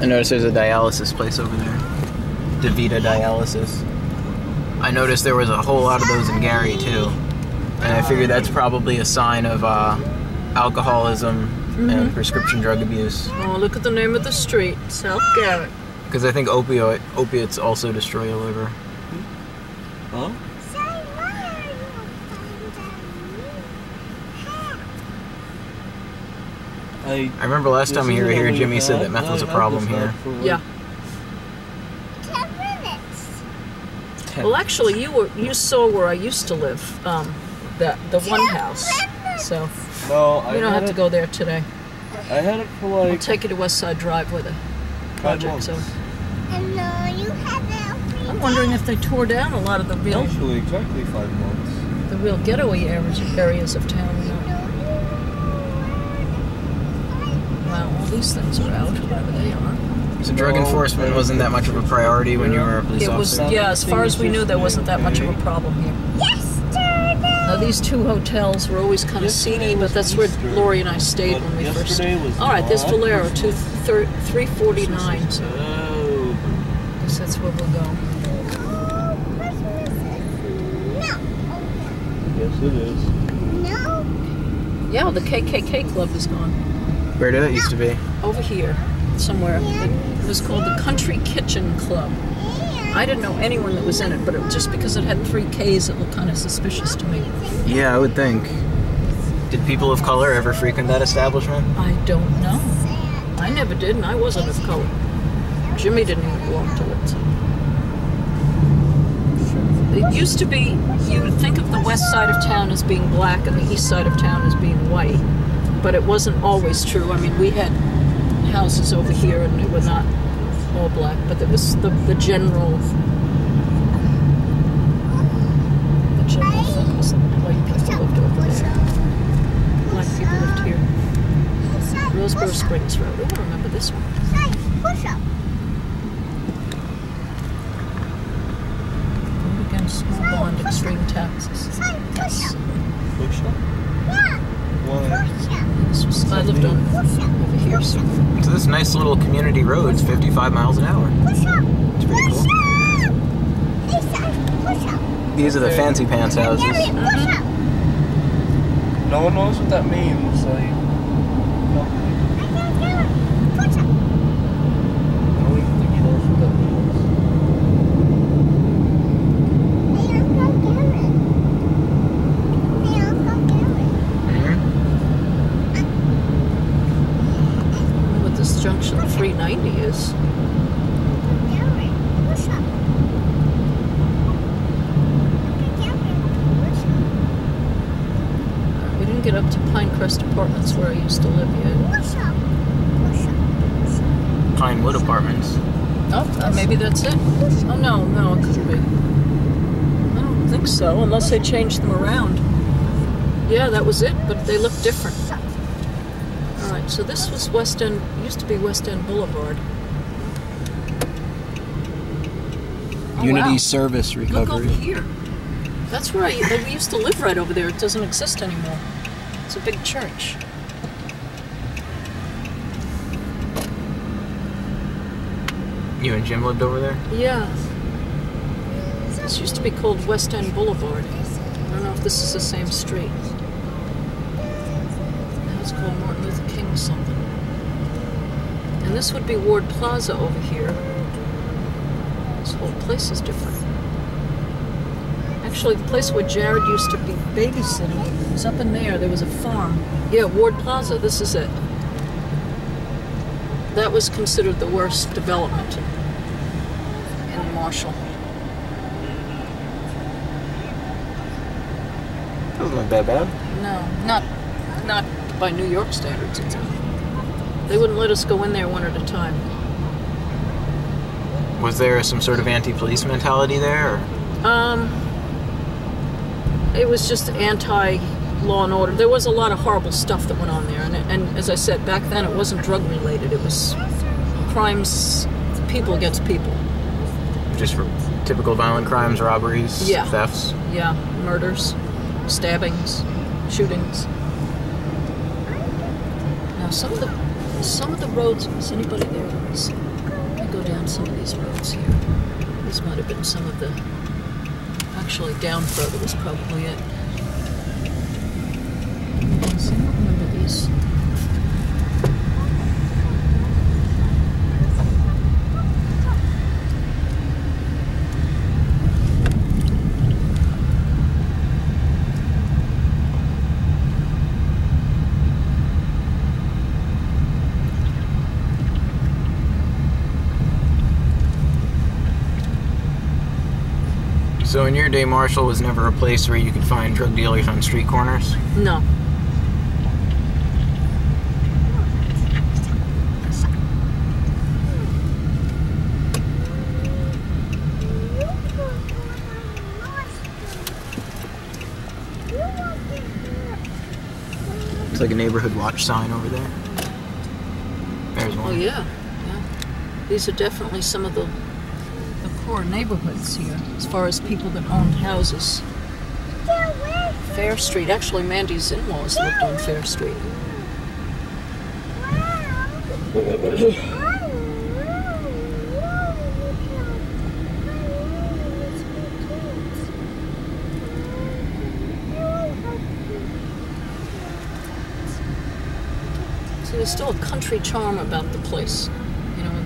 I noticed there's a dialysis place over there. DeVita Dialysis. I noticed there was a whole lot of those in Gary too. And I figured that's probably a sign of alcoholism and prescription drug abuse. Oh, look at the name of the street, South Garrett. Because I think opiates also destroy your liver. Huh? I remember last time we were here, Jimmy said that meth was a problem here. Yeah. 10 minutes. Well, actually, you saw where I used to live, the one house. So No, we don't have to go there today. I had it for like... I'll take you to West Side Drive where the project's over. And no, you have it. I'm wondering if they tore down a lot of the real Actually, exactly 5 months. ghetto areas of town. You know. Wow, all these things are out, whatever they are. So drug enforcement wasn't that much of a priority when you were a police officer? Yeah, as far as we knew, there wasn't that much of a problem here. Yesterday. Now, these two hotels were always kind of seedy, but that's where Lori and I stayed when we first... All right, there's Valero, 349, so I guess that's where we'll go. Yes, it is. No. Yeah, the KKK Club is gone. Where did it used to be? Over here, somewhere. It was called the Country Kitchen Club. I didn't know anyone that was in it, but just because it had 3 Ks, it looked kind of suspicious to me. Yeah, I would think. Did people of color ever frequent that establishment? I don't know. I never did, and I wasn't of color. Jimmy didn't even belong to it. It used to be, you would think of the west side of town as being black and the east side of town as being white. But it wasn't always true. I mean, we had houses over here and they were not all black, but it was the general thing was that white people lived over there. Black people lived here. Roseboro Springs Road. Oh, I remember this one. Push up. Vote against school bond extreme taxes. Yes. Push up? Yeah. Why? I lived on over here, so. So this nice little community road's 55 miles an hour. Push up. It's pretty cool. Push up. These are the fancy pants houses. Push up. No one knows what that means. Like, no. Push up. I don't even think he knows what that means. What this junction 390 is. We didn't get up to Pinecrest Apartments where I used to live yet. Pinewood Apartments. Oh, maybe that's it. Oh, no, it couldn't be. I don't think so, unless they changed them around. Yeah, that was it, but they look different. All right, so this was West End, used to be West End Boulevard. Oh, Unity wow. Service Look Recovery. over here. That's where we used to live right over there. It doesn't exist anymore. It's a big church. You and Jim lived over there? Yeah. This used to be called West End Boulevard. I don't know if this is the same street. Now it's called Martin Luther King something. And this would be Ward Plaza over here. This whole place is different. Actually, the place where Jared used to be babysitting was up in there. There was a farm. Yeah, Ward Plaza, this is it. That was considered the worst development in Marshall. Doesn't look that bad. No, not by New York standards. They wouldn't let us go in there one at a time. Was there some sort of anti-police mentality there? Or? It was just anti-law and order. There was a lot of horrible stuff that went on there, and as I said, back then it wasn't drug-related. It was crimes, people against people. Just for typical violent crimes, robberies, Yeah. thefts? Yeah, murders, stabbings, shootings. Now some of the roads. Is anybody there? Let me see. down some of these roads here. These might have been some of the... Actually, down further was probably it. Yes, I don't remember these. So in your day, Marshall was never a place where you could find drug dealers on street corners? No. It's like a neighborhood watch sign over there. There's one. Oh yeah, yeah. These are definitely some of the core neighborhoods here, as far as people that owned houses. Fair Street. Actually, Mandy's in-laws lived on Fair Street. See, there's still a country charm about the place, you know.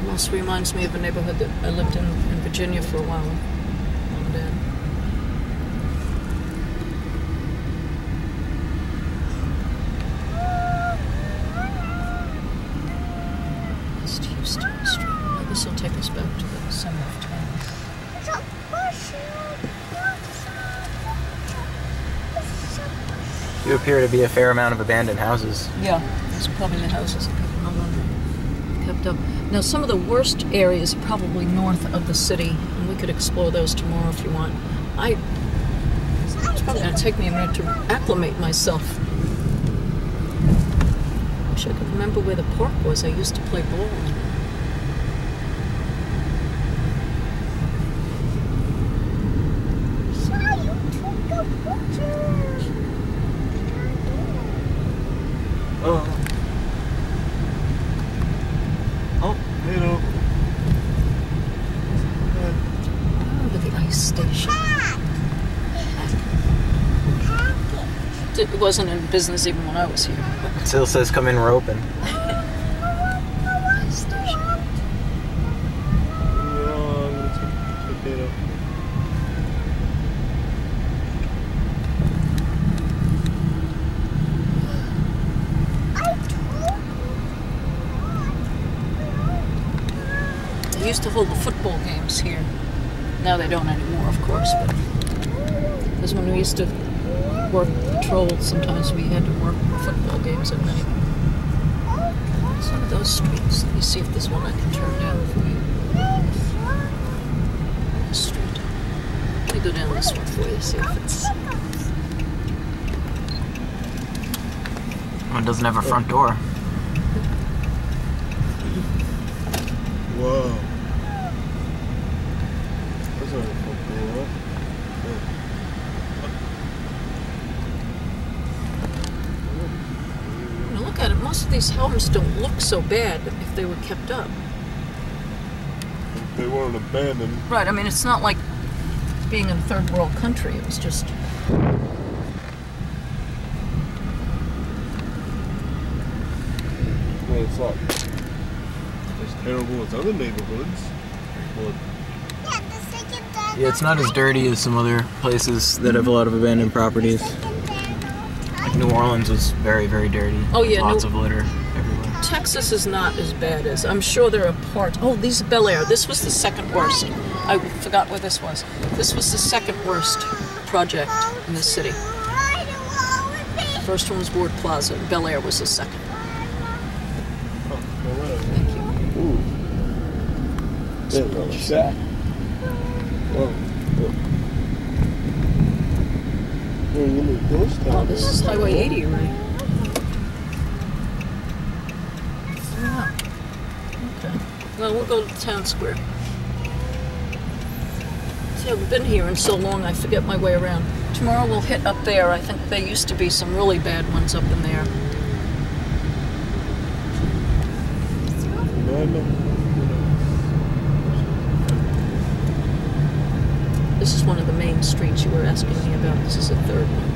Almost reminds me of a neighborhood that I lived in Virginia for a while. Mom and Dad. East Houston Street. Now this will take us back to the center of town. You appear to be a fair amount of abandoned houses. Yeah, these are probably the houses that people no longer kept up. Now, some of the worst areas are probably north of the city, and we could explore those tomorrow if you want. It's probably going to take me a minute to acclimate myself. Wish I could remember where the park was. I used to play ball. Oh. Oh, hello. Look at the ice station. It wasn't in business even when I was here. It still says come in, we're open. Ice station. Yeah, I'm gonna take the potato. They used to hold the football games here. Now they don't anymore, of course, but because when we used to work patrol, sometimes we had to work football games at night. Some of those streets. Let me see if there's one I can turn down for you. This street. Let me go down this one for you, see if it's... One doesn't have a front door. Whoa. That's not a football. Now look at it. Most of these homes don't look so bad if they were kept up. They weren't abandoned. Right. I mean, it's not like being in a third world country. It was just... Well, it's not as terrible as other neighborhoods. But Yeah, it's not as dirty as some other places that have a lot of abandoned properties. Like New Orleans was very, very dirty. Oh, yeah, Lots of litter everywhere. Texas is not as bad as... I'm sure there are parts... Oh, these are Bel Air. This was the second worst. I forgot where this was. This was the second worst project in the city. First one was Ward Plaza. Bel Air was the second. Thank you. ooh. There's a shack. Whoa. Oh, this is Highway 80, right? Yeah. Okay. Well, we'll go to the town square. See, I've been here in so long, I forget my way around. Tomorrow we'll hit up there. I think there used to be some really bad ones up in there. This is one of the main streets you were asking me about. This is the third one.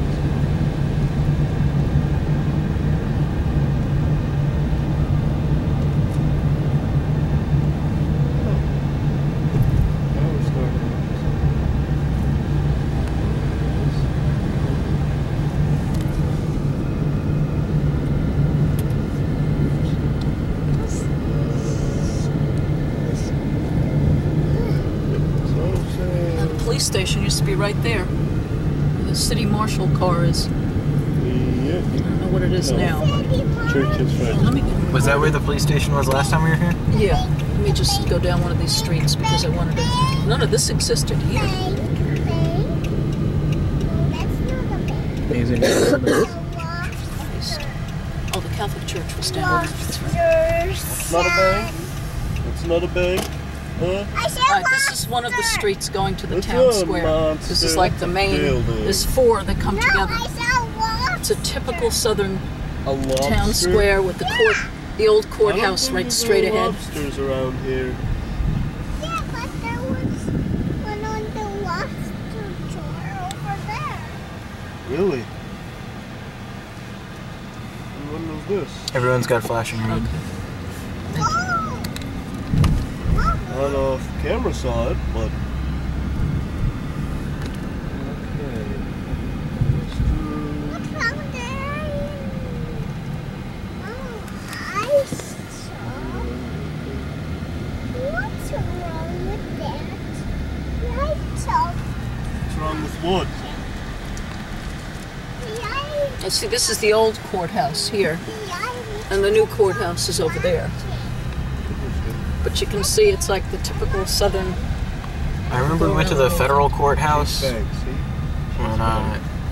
Police station used to be right there. Where the city marshal car is. Yeah. I don't know what it is now. Church is Well, right. let me get, Was that where the police station was last time we were here? yeah, let me just go down one of these streets because I wanted to. None of this existed here. Bank. No, that's not a bank. Oh, the Catholic Church was down there. That's right. It's not a bank. It's not a bank. Huh? I said Alright, this is one of the streets going to the It's town a square. This is like the main. building. There's four that come No, together. I saw It's a typical southern A lobster. town square with the the old courthouse right straight ahead. Lobsters around here. Yeah, but there was one on the lobster jar over there. Really? And what was this? Everyone's got flashing red. Okay. Oh! I don't know if the camera saw it, but. Okay. What's wrong there? Oh, I saw. What's wrong with that? I saw. What's wrong with what? Let's see, this is the old courthouse here, and the new courthouse is over there. But you can see it's like the typical southern. I remember we went to the federal courthouse Bank, see? when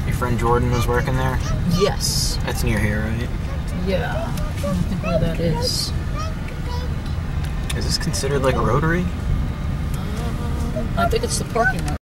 your friend Jordan was working there. Yes. That's near here, right? Yeah. I don't think where that is. Is this considered like a rotary? I think it's the parking lot.